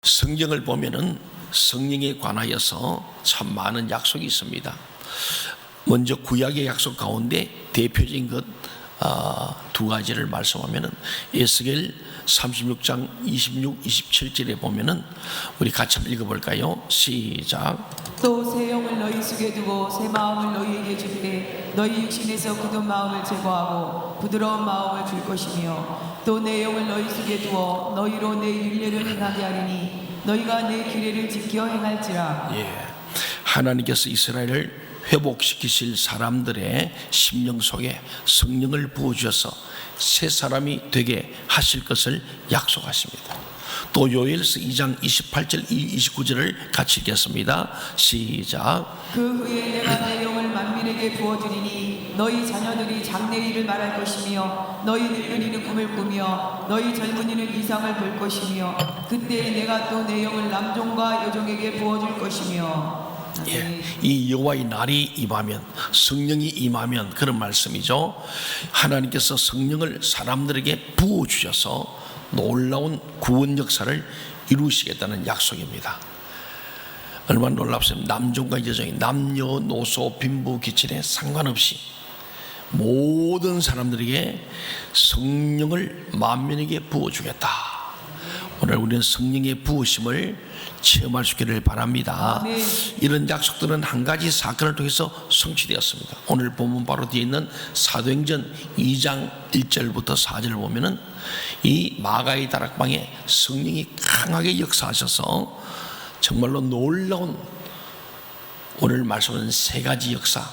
성경을 보면은 성령에 관하여서 참 많은 약속이 있습니다. 먼저 구약의 약속 가운데 대표적인 것 두 가지를 말씀하면은 에스겔 36장 26, 27절에 보면은 우리 같이 한번 읽어볼까요? 시작. 또 새 영을 너희 속에 두고 새 마음을 너희에게 줄게 너희 육신에서 굳은 마음을 제거하고 부드러운 마음을 줄 것이며 또 내 영을 너희 속에 두어 너희로 내 율례를 행하게 하리니 너희가 내 규례를 지켜 행할지라. 하나님께서 이스라엘을 회복시키실 사람들의 심령 속에 성령을 부어주셔서 새 사람이 되게 하실 것을 약속하십니다. 또 요엘서 2장 28절 29절을 같이 읽겠습니다. 시작. 그 후에 내가 내 영을 만민에게 부어주리니 너희 자녀들이 장래일을 말할 것이며 너희 늙은이는 꿈을 꾸며 너희 젊은이는 이상을 볼 것이며 그때 내가 또 내 영을 남종과 여종에게 부어줄 것이며. 이 여호와의 날이 임하면, 성령이 임하면, 그런 말씀이죠. 하나님께서 성령을 사람들에게 부어주셔서 놀라운 구원 역사를 이루시겠다는 약속입니다. 얼마나 놀랍습니까? 남종과 여종이 남녀노소 빈부귀천에 상관없이 모든 사람들에게 성령을 만민에게 부어주겠다. 오늘 우리는 성령의 부으심을 체험할 수 있기를 바랍니다. 이런 약속들은 한 가지 사건을 통해서 성취되었습니다. 오늘 본문 바로 뒤에 있는 사도행전 2장 1절부터 4절을 보면은 이 마가의 다락방에 성령이 강하게 역사하셔서 정말로 놀라운, 오늘 말씀하는 세 가지 역사,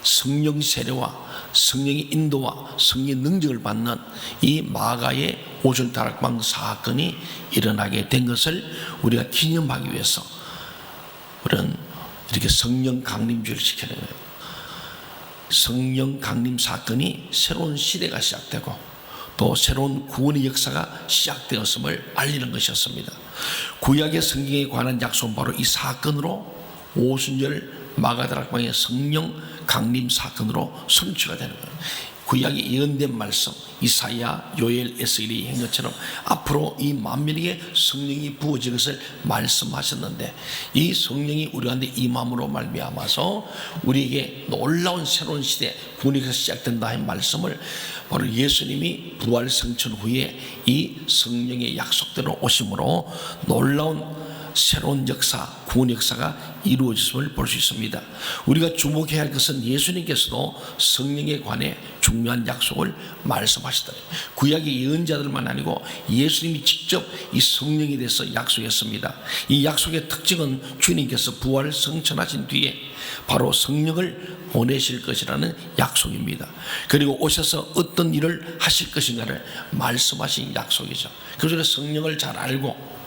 성령 세례와 성령의 인도와 성령의 능력을 받는 이 마가의 오절 다락방 사건이 일어나게 된 것을 우리가 기념하기 위해서 우리는 이렇게 성령 강림주를 시키는 거예요. 성령 강림 사건이 새로운 시대가 시작되고 또 새로운 구원의 역사가 시작되었음을 알리는 것이었습니다. 구약의 성경에 관한 약속은 바로 이 사건으로 오순절 마가다락방의 성령 강림 사건으로 성취가 되는 거예요. 구약의 예언된 말씀, 이사야, 요엘, 에스겔이 한 것처럼 앞으로 이 만민에게 성령이 부어질 것을 말씀하셨는데 이 성령이 우리 가운데 임함으로 말미암아서 우리에게 놀라운 새로운 시대, 구원이 시작된다 한 말씀을 바로 예수님이 부활 성천 후에 이 성령의 약속대로 오심으로 놀라운 새로운 역사, 구원 역사가 이루어졌음을 볼 수 있습니다. 우리가 주목해야 할 것은 예수님께서도 성령에 관해 중요한 약속을 말씀하시더라. 구약의 예언자들만 아니고 예수님이 직접 이 성령에 대해서 약속했습니다. 이 약속의 특징은 주님께서 부활 성천하신 뒤에 바로 성령을 보내실 것이라는 약속입니다. 그리고 오셔서 어떤 일을 하실 것인가를 말씀하신 약속이죠. 그래서 성령을 잘 알고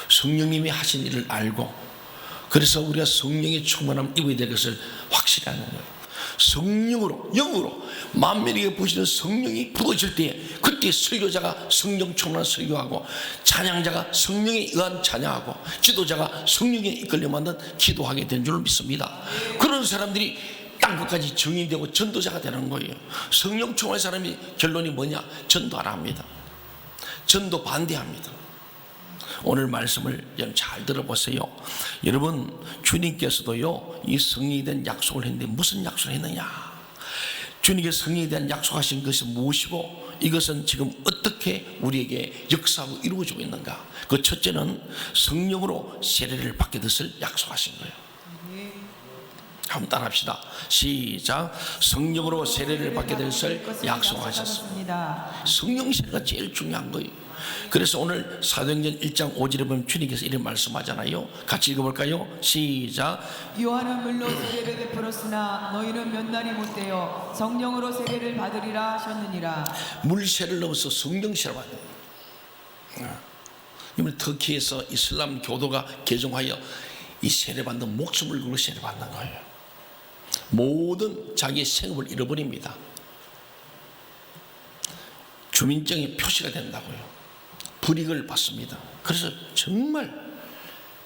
성령님이 하신 일을 알고 그래서 우리가 성령의 충만함을 입어야 될 것을 확실히 하는 거예요. 성령으로, 영으로 만민에게 부으시는 성령이 부어질 때에 그때 설교자가 성령 충만한 설교하고 찬양자가 성령에 의한 찬양하고 지도자가 성령에 이끌려 만든 기도하게 된 줄 믿습니다. 그런 사람들이 땅끝까지 증인되고 전도자가 되는 거예요. 성령 충만한 사람이 결론이 뭐냐? 전도 안 합니다. 전도 반대합니다. 오늘 말씀을 잘 들어보세요. 여러분, 주님께서도요 이 성령에 대한 약속을 했는데 무슨 약속을 했느냐? 주님께서 성령에 대한 약속하신 것이 무엇이고 이것은 지금 어떻게 우리에게 역사하고 이루어지고 있는가? 그 첫째는 성령으로 세례를 받게 됐을 약속하신 거예요. 한번 따라합시다. 시작. 성령으로 세례를 받게 됐을 약속하셨습니다. 성령 세례가 제일 중요한 거예요. 그래서 오늘 사도행전 1장 5절에 보면 주님께서 이런 말씀하잖아요. 같이 읽어볼까요? 시작. 요한은 물로 세례를 베풀었으나 너희는 몇 날이 못되어 성령으로 세례를 받으리라 하셨느니라. 물 세례를 넘어서 성령 세례를 받는. 이번 터키에서 이슬람 교도가 개종하여 이 세례 받는 목숨을 걸고 세례 받는 거예요. 모든 자기의 생업을 잃어버립니다. 주민증의 표시가 된다고요. 불이익을 받습니다. 그래서 정말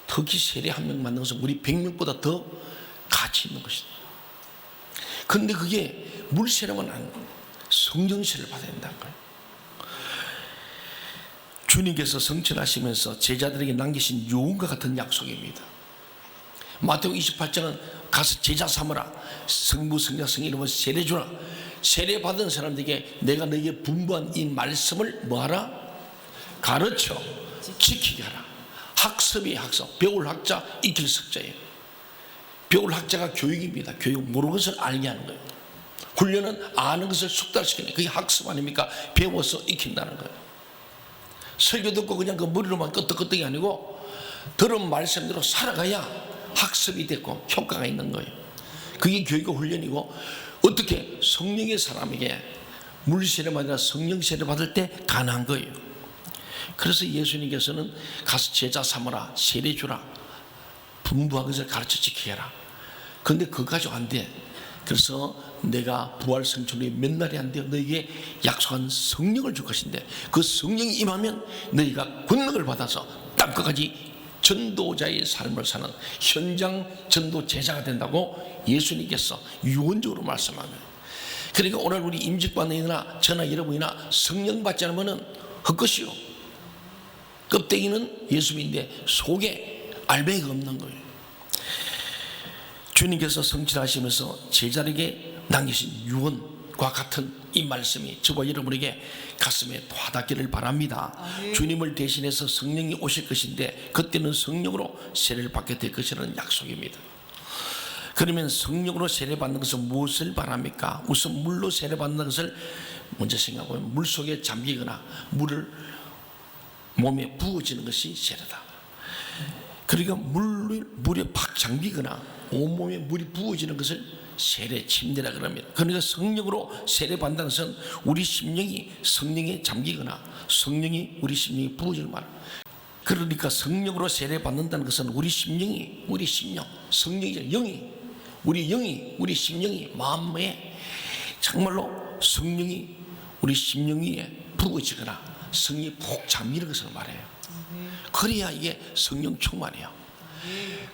터키 세례 한 명 만든 것은 우리 100명보다 더 가치 있는 것이다. 그런데 그게 물 세례만 아니고 성령 세례를 받아야 된다는 거예요. 주님께서 성취하시면서 제자들에게 남기신 유언과 같은 약속입니다. 마태복음 28장은 가서 제자 삼으라, 성부 성자 성령 이름으로 세례 주라. 세례 받은 사람들에게 내가 너에게 분부한 이 말씀을 뭐하라? 가르쳐 지키게 하라. 학습이 학습, 배울 학자 익힐 석자예요. 배울 학자가 교육입니다. 교육, 모르는 것을 알게 하는 거예요. 훈련은 아는 것을 숙달시키는, 그게 학습 아닙니까? 배워서 익힌다는 거예요. 설교 듣고 그냥 그 머리로만 끄떡끄떡이 아니고 들은 말씀대로 살아가야 학습이 됐고 효과가 있는 거예요. 그게 교육과 훈련이고, 어떻게 성령의 사람에게 물 세례 받으라 성령 세례 받을 때 가능한 거예요. 그래서 예수님께서는 가서 제자 삼으라, 세례 주라, 분부한 것을 가르쳐 지키게 해라. 그런데 그거 가지고 안 돼. 그래서 내가 부활 성천후에 몇 날이 안 돼요. 너에게 약속한 성령을 줄 것인데 그 성령이 임하면 너희가 권능을 받아서 땅끝까지 전도자의 삶을 사는 현장 전도 제자가 된다고 예수님께서 유언적으로 말씀하면, 그러니까 오늘 우리 임직받는이나 저나 여러분이나 성령 받지 않으면 헛것이요. 껍데기는 예수님인데 속에 알배기가 없는 거예요. 주님께서 성취하시면서 제자에게 남기신 유언과 같은 이 말씀이 저와 여러분에게 가슴에 와닿기를 바랍니다. 주님을 대신해서 성령이 오실 것인데 그때는 성령으로 세례를 받게 될 것이라는 약속입니다. 그러면 성령으로 세례받는 것은 무엇을 바랍니까? 우선 물로 세례받는 것을 먼저 생각하면 물속에 잠기거나 물을 몸에 부어지는 것이 세례다. 그러니까 물에 팍 잠기거나 온몸에 물이 부어지는 것을 세례 침례라 그럽니다. 그러니까 성령으로 세례받는 것은 우리 심령이 성령에 잠기거나 성령이 우리 심령에 부어지는 말. 그러니까 성령으로 세례받는다는 것은 우리 심령이, 성령이죠. 우리 영이, 우리 심령이, 마음에 정말로 성령이 우리 심령 위에 부어지거나 성령이 푹 잠기는 것을 말해요. 그래야 이게 성령 충만이에요.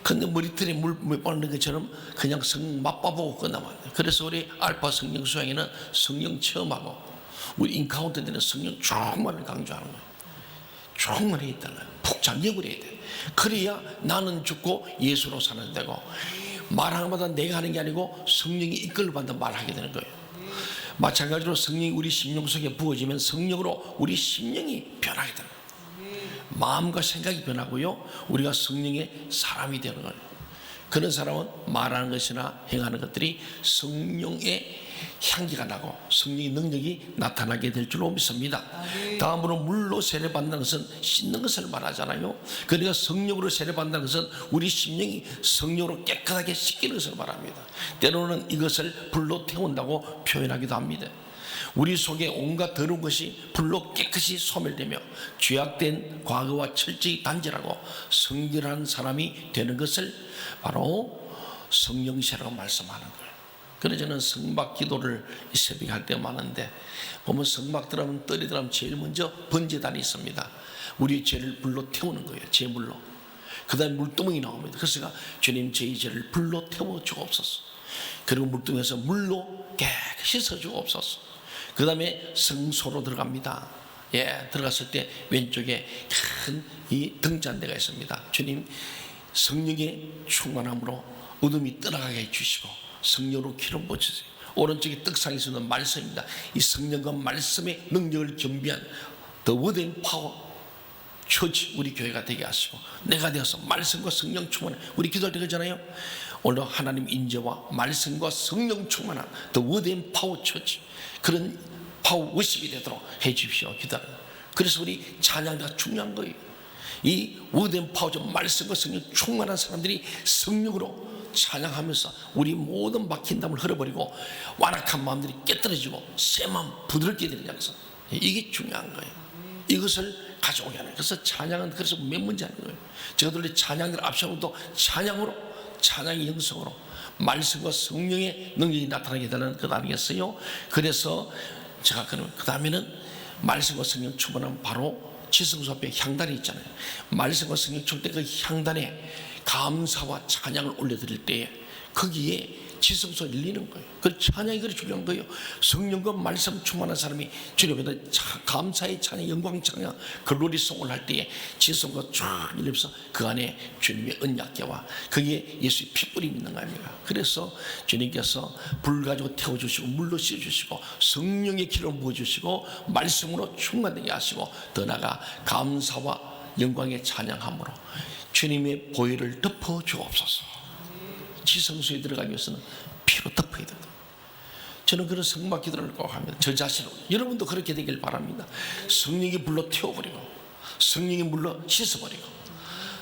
근데 머리털에 물 빠는 것처럼 그냥 성령 맛봐보고 끝나면 안 돼요. 그래서 우리 알파 성령 수양에는 성령 체험하고 우리 인카운트 때는 성령 충만을 강조하는 거예요. 충만해 있다는 거예요. 푹 잠겨버려야 돼. 그래야 나는 죽고 예수로 사는 데고, 말하는 것마다 내가 하는 게 아니고 성령이 이끌어받는다 말하게 되는 거예요. 마찬가지로 성령이 우리 심령 속에 부어지면 성령으로 우리 심령이 변하게 되는 거예요. 마음과 생각이 변하고요, 우리가 성령의 사람이 되는 거예요. 그런 사람은 말하는 것이나 행하는 것들이 성령의 향기가 나고 성령의 능력이 나타나게 될 줄로 믿습니다. 다음으로 물로 세례받는 것은 씻는 것을 말하잖아요. 그러니까 성령으로 세례받는 것은 우리 심령이 성령으로 깨끗하게 씻기는 것을 말합니다. 때로는 이것을 불로 태운다고 표현하기도 합니다. 우리 속에 온갖 더러운 것이 불로 깨끗이 소멸되며 죄악된 과거와 철저히 단절하고 성결한 사람이 되는 것을 바로 성령세라고 말씀하는 거예요. 그래서 저는 성막 기도를 새벽에 할 때 많은데, 보면 성막 들어가면 떨이 들어가면 제일 먼저 번제단이 있습니다. 우리 죄를 불로 태우는 거예요. 제물로. 그 다음에 물두멍이 나옵니다. 그래서 제가 주님 저희 죄를 불로 태워 주옵소서. 그리고 물두멍에서 물로 깨끗이 씻어 주옵소서. 그 다음에 성소로 들어갑니다. 들어갔을 때 왼쪽에 큰 이 등잔대가 있습니다. 주님 성령의 충만함으로 어둠이 떠나가게 해주시고 성령으로 기름 부어주세요. 오른쪽에 떡상에 있는 말씀입니다. 이 성령과 말씀의 능력을 겸비한 The Word and Power 처치 우리 교회가 되게 하시고, 내가 되어서 말씀과 성령 충만한, 우리 기도할 때 그러잖아요. 오늘 하나님 인재와 말씀과 성령 충만한 The Word and Power 처치, 그런 파워 워십이 되도록 해 주십시오. 기도합니다. 그래서 우리 찬양가 중요한 거예요. 이 Word and Power, 말씀과 성령 충만한 사람들이 성령으로 찬양하면서 우리 모든 막힌 담을 흘려버리고 완악한 마음들이 깨뜨려지고 새 마음 부드럽게 되는 양성, 이게 중요한 거예요. 이것을 가져오게 하는 거예요. 그래서 찬양은 그래서 몇 문제 하는 거예요. 저희들이 찬양을 앞서고도 찬양으로, 찬양의 영성으로 말씀과 성령의 능력이 나타나게 되는 것 아니겠어요? 그래서 제가 그 다음에는 말씀과 성령 충만하면 바로 지성소 앞에 향단이 있잖아요. 말씀과 성령 충만할 때 그 향단에 감사와 찬양을 올려드릴 때에 거기에 지성소가 열리는 거예요. 그 찬양이 그리 중요한 거예요. 성령과 말씀 충만한 사람이 주님에 감사의 찬양, 영광 찬양, 글로리송을 할 때에 지성소가 쫙 열리면서 그 안에 주님의 언약궤와 거기에 예수의 핏불이 있는 거 아닙니까? 그래서 주님께서 불 가지고 태워주시고 물로 씻어주시고 성령의 기름을 부어주시고 말씀으로 충만되게 하시고 더 나아가 감사와 영광의 찬양함으로 주님의 보혈을 덮어 주옵소서. 지성소에 들어가기 위해서는 피로 덮어야 됩니다. 저는 그런 성막 기도를 꼭 합니다. 저 자신으로. 여러분도 그렇게 되길 바랍니다. 성령이 불로 태워버리고 성령이 물로 씻어버리고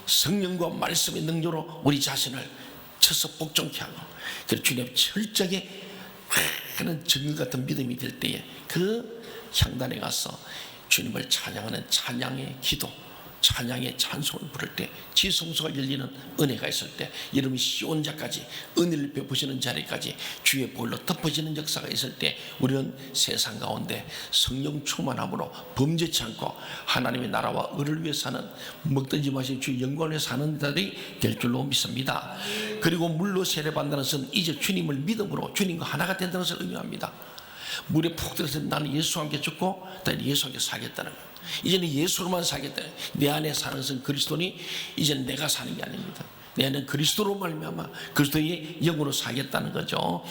성령과 말씀의 능력으로 우리 자신을 쳐서 복종케 하고 그리고 주님 철저하게 하는 정글 같은 믿음이 될 때에 그 향단에 가서 주님을 찬양하는 찬양의 기도, 찬양의 찬송을 부를 때 지성소가 열리는 은혜가 있을 때 여러분이 시온자까지 은혜를 베푸시는 자리까지 주의 보혈로 덮어지는 역사가 있을 때 우리는 세상 가운데 성령 충만함으로 범죄치 않고 하나님의 나라와 의를 위해 사는 먹든지 마시는 주의 영광을 위해 사는 자들이 될 줄로 믿습니다. 그리고 물로 세례받는다는 것은 이제 주님을 믿음으로 주님과 하나가 된다는 것을 의미합니다. 물에 푹 들어서 나는 예수와 함께 죽고 나는 예수와 함께 살겠다는 거예요. 이제는 예수로만 살겠다. 내 안에 사는 것은 그리스도니 이제는 내가 사는 게 아닙니다. 내 안에 그리스도로 말미암아 그리스도의 영으로 살겠다는 거죠.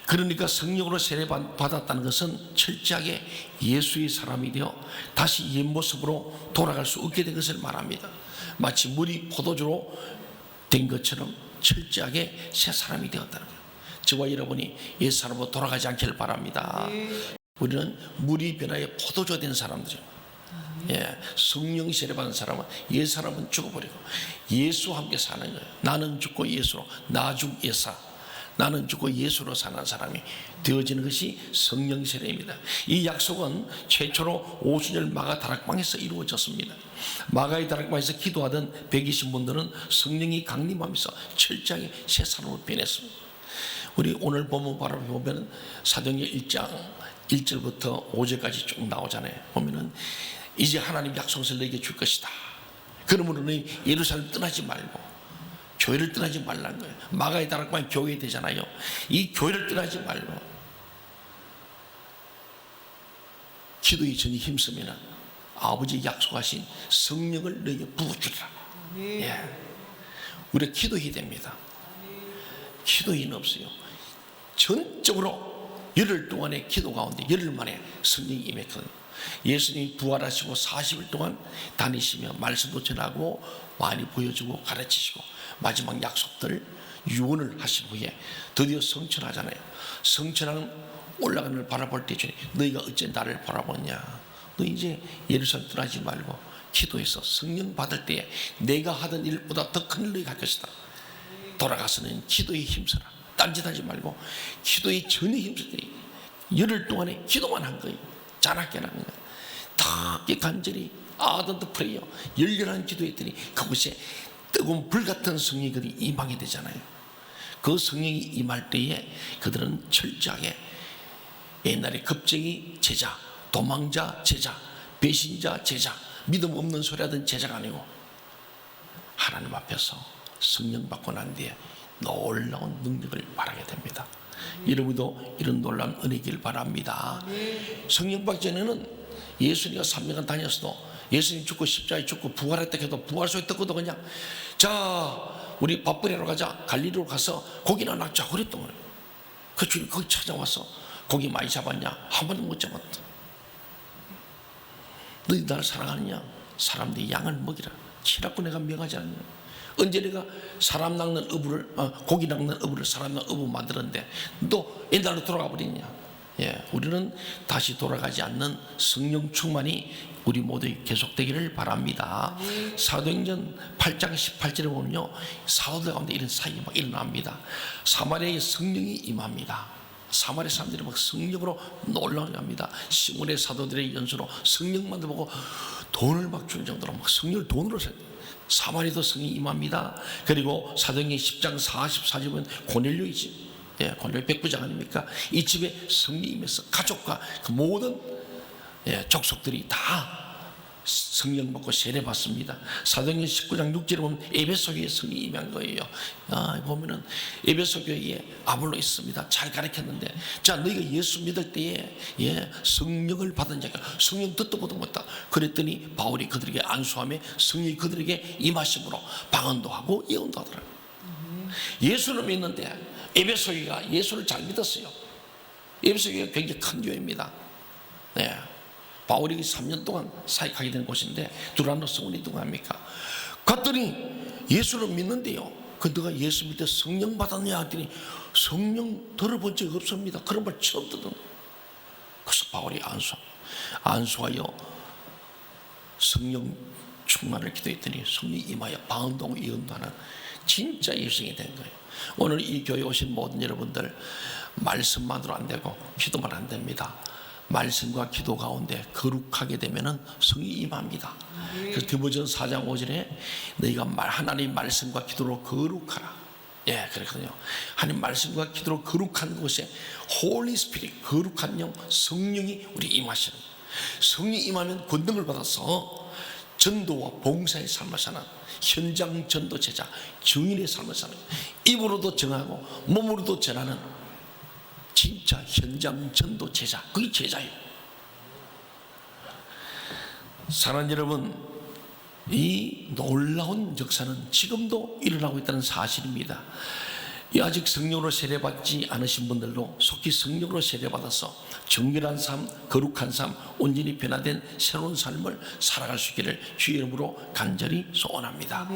그러니까 성령으로 세례받았다는 것은 철저하게 예수의 사람이 되어 다시 옛 모습으로 돌아갈 수 없게 된 것을 말합니다. 마치 물이 포도주로 된 것처럼 철저하게 새 사람이 되었다는 거예요. 저와 여러분이 옛 사람으로 돌아가지 않기를 바랍니다. 우리는 물이 변하여 포도주가 된 사람들이에요. 성령 세례받은 사람은 옛 사람은 죽어버리고 예수와 함께 사는 거예요. 나는 죽고 예수로, 나 죽 예사, 나는 죽고 예수로 사는 사람이 되어지는 것이 성령 세례입니다. 이 약속은 최초로 오순절 마가 다락방에서 이루어졌습니다. 마가의 다락방에서 기도하던 120분들은 성령이 강림하면서 철저하게 새 사람으로 변했습니다. 우리 오늘 본문 바라보면 사도행전 1장 1절부터 5절까지 쭉 나오잖아요. 보면은 이제 하나님 약속을 너에게 줄 것이다. 그러므로 너희 예루살렘 떠나지 말고 교회를 떠나지 말라는 거예요. 마가의 다락방이 교회 되잖아요. 이 교회를 떠나지 말고 기도에 전히 힘쓰면 아버지 약속하신 성령을 너에게 부어주리라. 우리가 기도해야 됩니다. 기도에는 없어요. 전적으로 열흘 동안의 기도 가운데 열흘 만에 성령이 임했거든요. 예수님이 부활하시고 40일 동안 다니시며 말씀도 전하고 많이 보여주고 가르치시고 마지막 약속들 유언을 하신 후에 드디어 성천하잖아요. 성천하는 올라가는 걸 바라볼 때 주님 너희가 어째 나를 바라보냐. 너 이제 예루살렘 떠나지 말고 기도해서 성령 받을 때에 내가 하던 일보다 더 큰 일을 할 것이다. 돌아가서는 기도에 힘써라. 딴짓하지 말고 기도에 전혀 힘쓰더니 열흘 동안에 기도만 한 거예요. 자나깨나 그냥 다 간절히 아던트 프레이어 열렬한 기도했더니 그곳에 뜨거운 불 같은 성령이 임하게 되잖아요. 그 성령이 임할 때에 그들은 철저하게 옛날에 겁쟁이 제자, 도망자 제자, 배신자 제자, 믿음 없는 소리 하던 제자가 아니고 하나님 앞에서 성령 받고 난 뒤에 놀라운 능력을 발하게 됩니다. 여러분도 이런 놀라운 은혜길 바랍니다. 성령 받기 전에는 예수님이 3년간 다녔어도 예수님 죽고 십자가에 죽고 부활했다 해도 부활 속에 떴거든. 그냥 자 우리 밥벌이로 가자, 갈릴리로 가서 고기나 낚자 그랬던 거예요. 그 주님 거기 찾아와서 고기 많이 잡았냐? 한 번도 못 잡았다. 너희 나를 사랑하느냐? 사람들이 양을 먹이라. 치라고 내가 명하지 않느냐? 언제 내가 사람 낚는 어부를 고기 낚는 어부를 사람 낚는 어부 만들었는데 또 옛날로 돌아가 버리냐? 우리는 다시 돌아가지 않는 성령 충만이 우리 모두에 계속되기를 바랍니다. 사도행전 8장 18절에 보면요, 사도들 가운데 이런 사역이 막 일어납니다. 사마리아에 성령이 임합니다. 사마리아 사람들이 막 성령으로 놀라합니다. 시몬의 사도들의 연수로 성령만 보고 돈을 막 주는 정도로 막 성령을 돈으로 사마리아도 성령이 임합니다. 그리고 사도행전 10장 44절 보면 고넬료의 집, 고넬료 백부장 아닙니까? 이 집에 성령이 임해서 가족과 그 모든 족속들이 다 성령 받고 세례 받습니다. 사도행전 19장 6절에 보면 에베소 교회에 성령이 임한 거예요. 보면은 에베소 교회에 아볼로 있습니다. 잘 가르쳤는데, 자, 너희가 예수 믿을 때에 성령을 받은 자가 성령 듣도 보도 못다. 그랬더니 바울이 그들에게 안수함에 성령이 그들에게 임하심으로 방언도 하고 예언도 하더라고요. 예수를 믿는데 에베소 교회가 예수를 잘 믿었어요. 에베소 교회가 굉장히 큰 교회입니다. 네. 바울이 3년 동안 사역하게 된 곳인데 두란노 성원이 누가 합니까? 갔더니 예수를 믿는데요, 그 너가 예수 믿을 때 성령 받았냐 했더니 성령 들어본 적 없습니다. 그런 말 처음 듣는 거예요. 그래서 바울이 안수하여 성령 충만을 기도했더니 성령이 임하여 방언도 하고 예언도 하는 진짜 예수님이 된 거예요. 오늘 이 교회 오신 모든 여러분들, 말씀만으로 안 되고 기도만 안 됩니다. 말씀과 기도 가운데 거룩하게 되면은 성이 임합니다. 그래서 디모데전서 4장 5절에 너희가 하나님 말씀과 기도로 거룩하라. 그렇거든요. 하나님 말씀과 기도로 거룩한 곳에 홀리 스피릿, 거룩한 영, 성령이 우리 임하시는 거예요. 성령이 임하면 권능을 받아서 전도와 봉사의 삶을 사는 현장 전도 제자, 증인의 삶을 사는 거예요. 입으로도 정하고 몸으로도 전하는 진짜 현장 전도 제자, 그게 제자예요. 사랑하는 여러분, 이 놀라운 역사는 지금도 일어나고 있다는 사실입니다. 아직 성령으로 세례받지 않으신 분들도 속히 성령으로 세례받아서 정결한 삶, 거룩한 삶, 온전히 변화된 새로운 삶을 살아갈 수 있기를 주의 이름으로 간절히 소원합니다.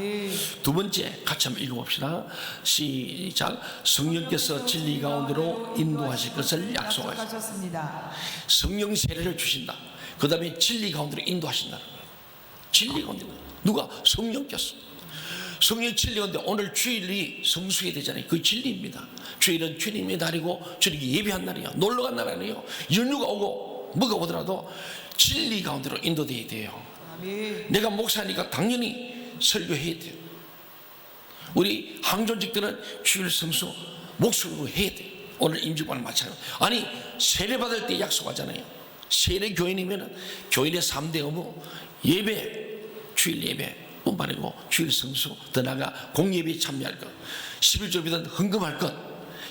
두 번째, 같이 한번 읽어봅시다. 시작. 성령께서 진리 가운데로 인도하실 것을 약속하셨습니다. 성령 세례를 주신다. 그 다음에 진리 가운데로 인도하신다는 거예요. 진리 가운데로. 누가? 성령께서. 성령 진리 가운데 오늘 주일이 성수에 되잖아요. 그 진리입니다. 주일은 주님의 날이고 주님이 예배한 날이에요. 놀러간 날 아니에요. 연휴가 오고 뭐가 오더라도 진리 가운데로 인도돼야 돼요. 내가 목사니까 당연히 설교해야 돼요. 우리 항존직들은 주일 성수 목소리로 해야 돼요. 오늘 임직관은 마찬가지예요. 아니, 세례 받을 때 약속하잖아요. 세례 교인이면 교인의 3대 의무, 예배, 주일 예배 뿐만 아니고 주일 성수, 더 나아가 공예배에 참여할 것, 11조비든 헌금할 것,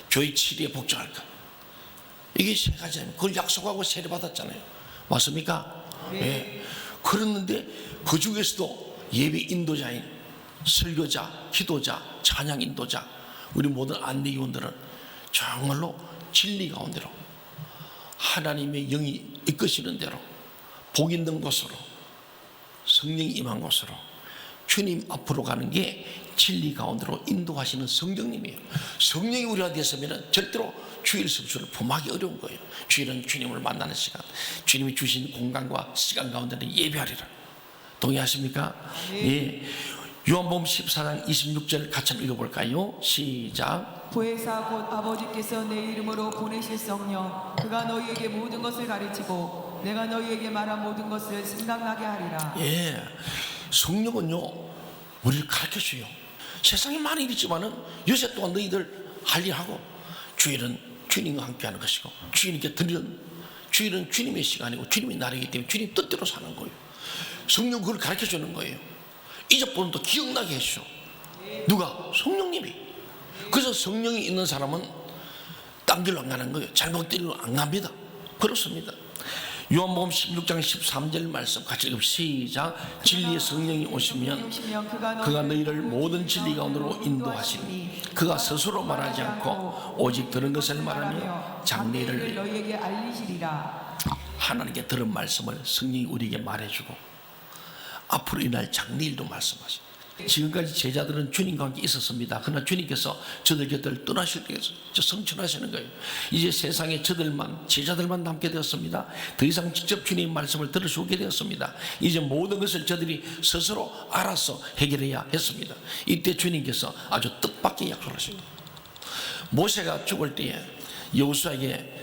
교회 치리에 복종할 것. 이게 세 가지예요. 그걸 약속하고 세례 받았잖아요. 맞습니까? 네. 그랬는데 그 중에서도 예배 인도자인 설교자, 기도자, 찬양 인도자, 우리 모든 안내위원들은 정말로 진리 가운데로 하나님의 영이 이끄시는 대로 복 있는 곳으로, 성령이 임한 곳으로 주님 앞으로 가는 게 진리 가운데로 인도하시는 성령님이에요. 성령이 우리가 됐으면 절대로 주일 성수를 범하기 어려운 거예요. 주일은 주님을 만나는 시간, 주님이 주신 공간과 시간 가운데는 예배하리라. 동의하십니까? 예. 요한복음 14장 26절 같이 한번 읽어볼까요? 시작. 보혜사 곧 아버지께서 내 이름으로 보내실 성령, 그가 너희에게 모든 것을 가르치고 내가 너희에게 말한 모든 것을 생각나게 하리라. 예, 성령은요 우리를 가르쳐줘요. 세상에 많은 일이 있지만은 요새 또한 너희들 할 일하고, 주일은 주님과 함께하는 것이고, 주님께 드리는, 주일은 주님의 시간이고 주님의 날이기 때문에 주님 뜻대로 사는 거예요. 성령 그걸 가르쳐주는 거예요. 잊어버리면 또 기억나게 해주죠. 누가? 성령님이. 그래서 성령이 있는 사람은 딴 길로 안 가는 거예요. 잘못 길로 안 갑니다. 그렇습니다. 요한복음 16장 13절 말씀 같이 읽읍시다. 시작. 진리의 성령이 오시면 그가 너희를 모든 진리 가운데로 인도하시니 그가 스스로 말하지 않고 오직 들은 것을 말하며 장래를 너희에게 알리시리라. 하나님께 들은 말씀을 성령이 우리에게 말해주고 앞으로 일어날 장래일도 말씀하시고, 지금까지 제자들은 주님과 함께 있었습니다. 그러나 주님께서 저들 곁을 떠나실 때에서 성천하시는 거예요. 이제 세상에 저들만, 제자들만 남게 되었습니다. 더 이상 직접 주님의 말씀을 들을 수 없게 되었습니다. 이제 모든 것을 저들이 스스로 알아서 해결해야 했습니다. 이때 주님께서 아주 뜻밖의 약속을 하십니다. 모세가 죽을 때에 여호수아에게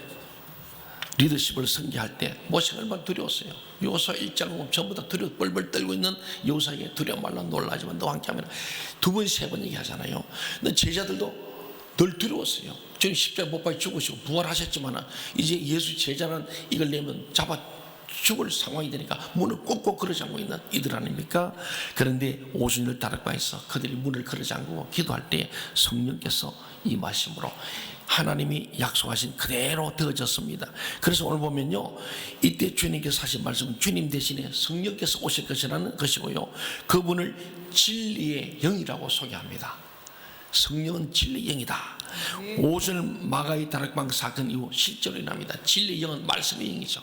리더십을 선기할 때 모세가 얼마나 두려웠어요. 여호수아 1장을 보면 전부 다 두려워 뻘뻘 떨고 있는 여호수아에게 두려워 말라 놀라지만 너와 함께하면 두 번, 세 번 얘기하잖아요. 근데 제자들도 늘 두려웠어요. 주님 십자가 못 박혀 죽으시고 부활하셨지만 이제 예수 제자는 이걸 내면 잡아 죽을 상황이 되니까 문을 꾹꾹 걸어잠그고 있는 이들 아닙니까? 그런데 오순절 다락방에서 그들이 문을 걸어잠그고 기도할 때 성령께서 임하심으로 하나님이 약속하신 그대로 되어졌습니다. 그래서 오늘 보면요, 이때 주님께서 하신 말씀은 주님 대신에 성령께서 오실 것이라는 것이고요, 그분을 진리의 영이라고 소개합니다. 성령은 진리의 영이다. 오순절 마가의 다락방 사건 이후 실제로 일어납니다. 진리의 영은 말씀의 영이죠.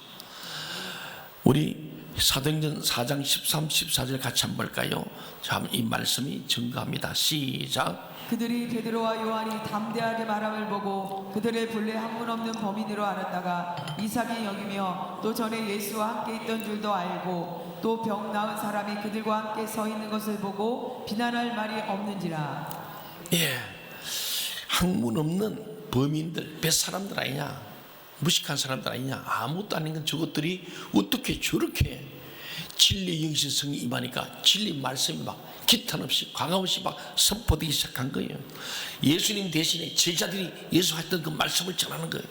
우리 사도행전 4장 13, 14절 같이 한번 볼까요? 참, 이 말씀이 증거합니다. 시작. 그들이 베드로와 요한이 담대하게 말함을 보고 그들의 본래 학문 없는 범인으로 알았다가 이상히 여기며 또 전에 예수와 함께 있던 줄도 알고 또 병 나은 사람이 그들과 함께 서 있는 것을 보고 비난할 말이 없는지라. 예, 학문 없는 범인들, 뱃사람들 아니냐, 무식한 사람들 아니냐, 아무것도 아닌 건 저것들이 어떻게 저렇게 진리 영신 성이 임하니까 진리 말씀이 막 기탄 없이 과감 없이 막 선포되기 시작한 거예요. 예수님 대신에 제자들이 예수 했던 그 말씀을 전하는 거예요.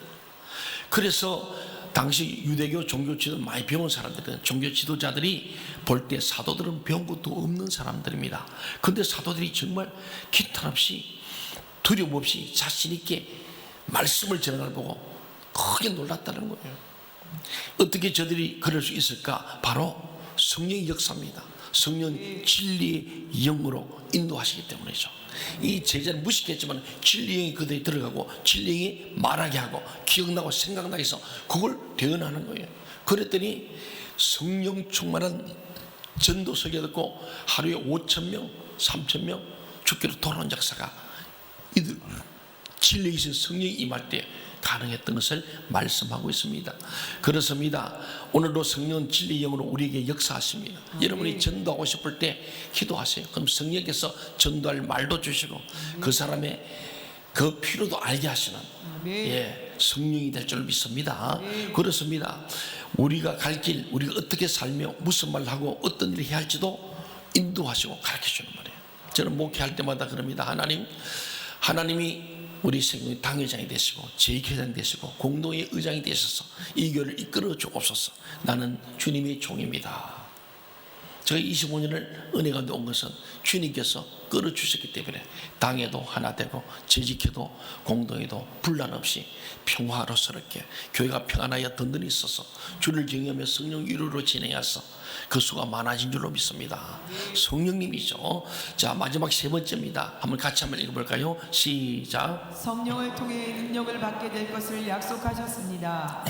그래서 당시 유대교 종교 지도 많이 배운 사람들은, 종교 지도자들이 볼 때 사도들은 배운 것도 없는 사람들입니다. 그런데 사도들이 정말 기탄 없이 두려움 없이 자신 있게 말씀을 전하는 걸 보고 크게 놀랐다는 거예요. 어떻게 저들이 그럴 수 있을까? 바로 성령의 역사입니다. 성령 진리의 영으로 인도하시기 때문이죠. 이 제자는 무식했지만 진리의 영이 그들이 들어가고 진리의 영이 말하게 하고 기억나고 생각나게 해서 그걸 대언하는 거예요. 그랬더니 성령 충만한 전도 설교 듣고 하루에 5,000명, 3,000명 죽기로 돌아온 역사가 이들 진리에 있는 성령이 임할 때 가능했던 것을 말씀하고 있습니다. 그렇습니다. 오늘도 성령은 진리의 영으로 우리에게 역사하십니다. 여러분이 전도하고 싶을 때 기도하세요. 그럼 성령께서 전도할 말도 주시고 그 사람의 그 필요도 알게 하시는 성령이 될 줄 믿습니다. 그렇습니다. 우리가 갈 길, 우리가 어떻게 살며 무슨 말을 하고 어떤 일을 해야 할지도 인도하시고 가르쳐주는 말이에요. 저는 목회할 때마다 그럽니다. 하나님이 우리 생명의 당회장이 되시고 제2회장이 되시고 공동의 의장이 되셔서 이 교회를 이끌어 주옵소서. 나는 주님의 종입니다. 제가 25년을 은혜 가운데 온 것은 주님께서 끌어주셨기 때문에 당에도 하나 되고 재직해도 공동에도 분란 없이 평화로스럽게 교회가 평안하여 든든히 있어서 주를 경외하며 성령 위로로 진행해서 그 수가 많아진 줄로 믿습니다. 성령님이죠. 자, 마지막 세 번째입니다. 한번 같이 한번 읽어볼까요? 시작. 성령을 통해 능력을 받게 될 것을 약속하셨습니다.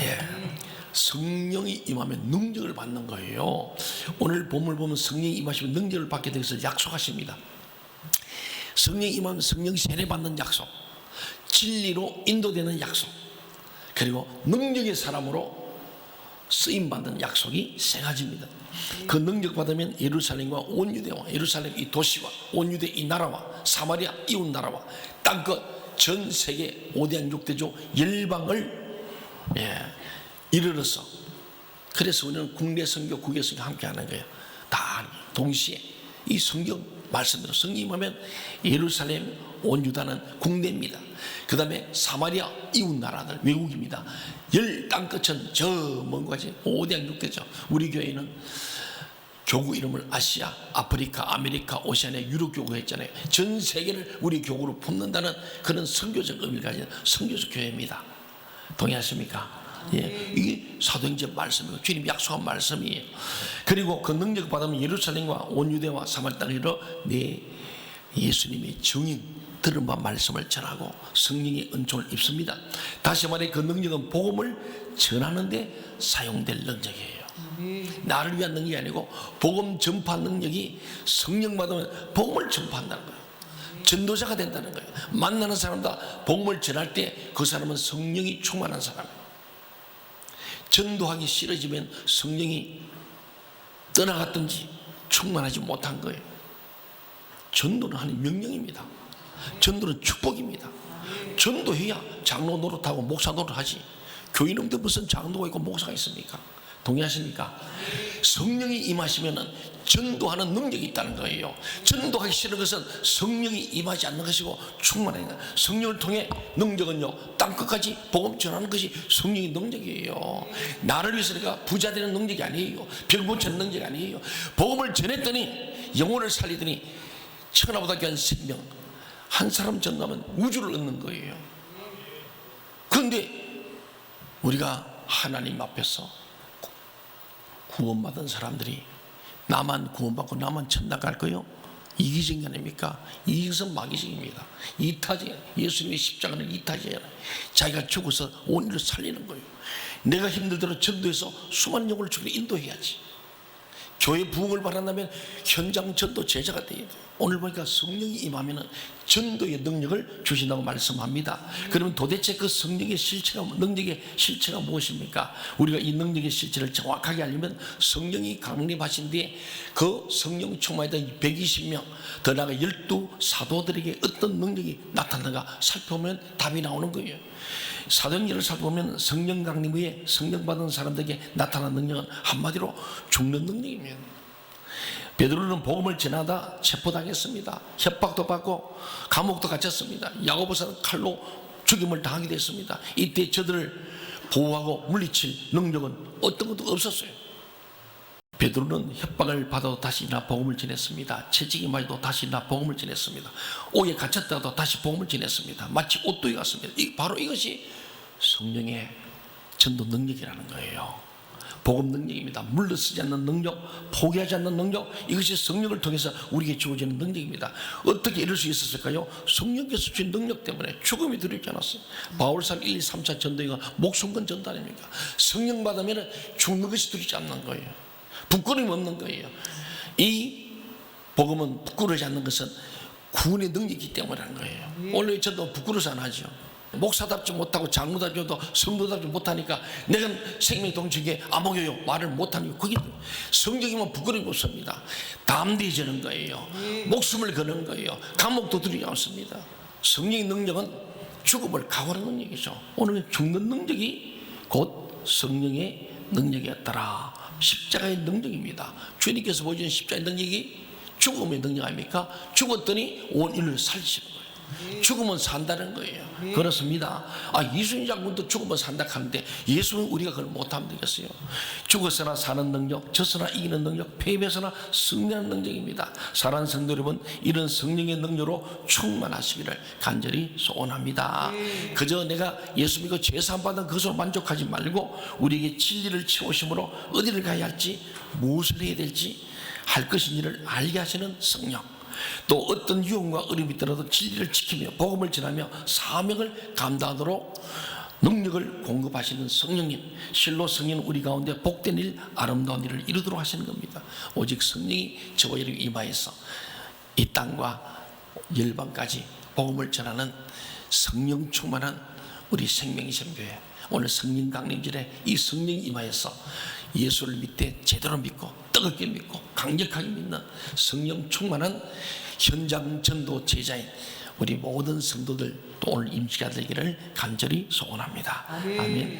성령이 임하면 능력을 받는 거예요. 오늘 본문을 보면 성령이 임하시면 능력을 받게 될 것을 약속하십니다. 성령이 임하면 성령 세례 받는 약속, 진리로 인도되는 약속, 그리고 능력의 사람으로 쓰임 받는 약속이 세 가지입니다. 그 능력 받으면 예루살렘과 온 유대와 예루살렘 이 도시와 온 유대 이 나라와 사마리아 이웃 나라와 땅끝 전 세계 5대양 6대조 열방을 이르러서, 그래서 우리는 국내 선교, 국외 선교 함께 하는 거예요. 다 동시에 이 성경 말씀대로 성령하면 예루살렘 온 유다는 국내입니다. 그 다음에 사마리아 이웃 나라들 외국입니다. 열 땅끝은 저 먼 곳이 5대양 6대죠. 우리 교회는 교구 이름을 아시아, 아프리카, 아메리카, 오세아니아, 유럽 교구 했잖아요. 전 세계를 우리 교구로 품는다는 그런 선교적 의미를 가진 선교적 교회입니다. 동의하십니까? 이게 사도행전 말씀이고 주님 약속한 말씀이에요. 그리고 그 능력 받으면 예루살렘과 온 유대와 사마리아 땅으로 내 예수님의 증인 들은 바 말씀을 전하고 성령의 은총을 입습니다. 다시 말해 그 능력은 복음을 전하는데 사용될 능력이에요. 나를 위한 능력이 아니고 복음 전파 능력이 성령 받으면 복음을 전파한다는 거예요. 전도자가 된다는 거예요. 만나는 사람다 복음을 전할 때 그 사람은 성령이 충만한 사람이에요. 전도하기 싫어지면 성령이 떠나갔든지 충만하지 못한 거예요. 전도는 하나님 명령입니다. 전도는 축복입니다. 전도해야 장로 노릇하고 목사 노릇하지. 교인인데 무슨 장로가 있고 목사가 있습니까? 동의하십니까? 성령이 임하시면 전도하는 능력이 있다는 거예요. 전도하기 싫은 것은 성령이 임하지 않는 것이고 충만한 것. 성령을 통해 능력은요, 땅끝까지 복음 전하는 것이 성령의 능력이에요. 나를 위해서 내가 부자 되는 능력이 아니에요. 병 고치는 능력이 아니에요. 복음을 전했더니 영혼을 살리더니 천하보다 귀한 생명, 한 사람 전도하면 우주를 얻는 거예요. 그런데 우리가 하나님 앞에서 구원받은 사람들이 나만 구원받고 나만 천당 갈 거요? 이기적이 아닙니까? 이것은 마귀적입니다. 이타적, 예수님의 십자가는 이타적이잖아요. 자기가 죽어서 온 인류를 살리는 거예요. 내가 힘들더라도 전도해서 수많은 영혼을 죽이려 인도해야지. 교회 부흥을 바란다면 현장 전도 제자가 되어야 돼요. 오늘 보니까 성령이 임하면 전도의 능력을 주신다고 말씀합니다. 그러면 도대체 그 성령의 실체가, 능력의 실체가 무엇입니까? 우리가 이 능력의 실체를 정확하게 알려면 성령이 강림하신 뒤에 그 성령 충만했던 120명, 더 나아가 12 사도들에게 어떤 능력이 나타나는가 살펴보면 답이 나오는 거예요. 사도행전을 살펴보면 성령 강림 후에 성령 받은 사람들에게 나타난 능력은 한마디로 죽는 능력입니다. 베드로는 복음을 전하다 체포당했습니다. 협박도 받고 감옥도 갇혔습니다. 야고보서는 칼로 죽임을 당하게 됐습니다. 이때 저들을 보호하고 물리칠 능력은 어떤 것도 없었어요. 베드로는 협박을 받아도 다시 나 복음을 전했습니다. 채찍이 맞아도 다시 나 복음을 전했습니다. 옥에 갇혔다가도 다시 복음을 전했습니다. 마치 옷도에 갔습니다. 바로 이것이 성령의 전도 능력이라는 거예요. 복음 능력입니다. 물러서지 않는 능력, 포기하지 않는 능력, 이것이 성령을 통해서 우리에게 주어지는 능력입니다. 어떻게 이럴 수 있었을까요? 성령께서 주신 능력 때문에 죽음이 두렵지 않았어요. 바울상 1, 2, 3차 전도가 목숨 건 전도 아닙니까? 성령 받으면 죽는 것이 두렵지 않는 거예요. 부끄러움이 없는 거예요. 이 복음은 부끄러워하지 않는 것은 구원의 능력이기 때문이라는 거예요. 원래 저도 부끄러워서 안 하죠. 목사답지 못하고 장로답지도 성도답지 못하니까 내가 생명의 동역에 아목요요 말을 못하니까 그게 성경이면 부끄러움이 없습니다. 담대해지는 거예요. 목숨을 거는 거예요. 감옥도 두렵지 않습니다. 성령의 능력은 죽음을 각오하는 능력이죠. 오늘 죽는 능력이 곧 성령의 능력이었더라. 십자가의 능력입니다. 주님께서 보여준 십자가의 능력이 죽음의 능력 아닙니까? 죽었더니 온 인류를 살리시는 거예요. 죽으면 산다는 거예요. 그렇습니다. 이순신 장군도 죽으면 산다 하는데 예수는 우리가 그걸 못하면 되겠어요. 죽어서나 사는 능력, 져서나 이기는 능력, 패배서나 승리하는 능력입니다. 사랑하는 성도 여러분, 이런 성령의 능력으로 충만하시기를 간절히 소원합니다. 그저 내가 예수 믿고 죄사함 받은 그것으로 만족하지 말고 우리에게 진리를 채우심으로 어디를 가야 할지, 무엇을 해야 될지 할 것인지를 알게 하시는 성령, 또 어떤 유혹과 어려움이 있더라도 진리를 지키며 복음을 전하며 사명을 감당하도록 능력을 공급하시는 성령님, 실로 성령은 우리 가운데 복된 일, 아름다운 일을 이루도록 하시는 겁니다. 오직 성령이 저와 여러분 임하여서 이 땅과 열방까지 복음을 전하는 성령 충만한 우리 생명선교회, 오늘 성령 강림절에 이 성령이 임하여서 예수를 믿되 제대로 믿고 뜨겁게 믿고 강력하게 믿는 성령 충만한 현장 전도 제자인 우리 모든 성도들 또 오늘 임시가 되기를 간절히 소원합니다. 아멘.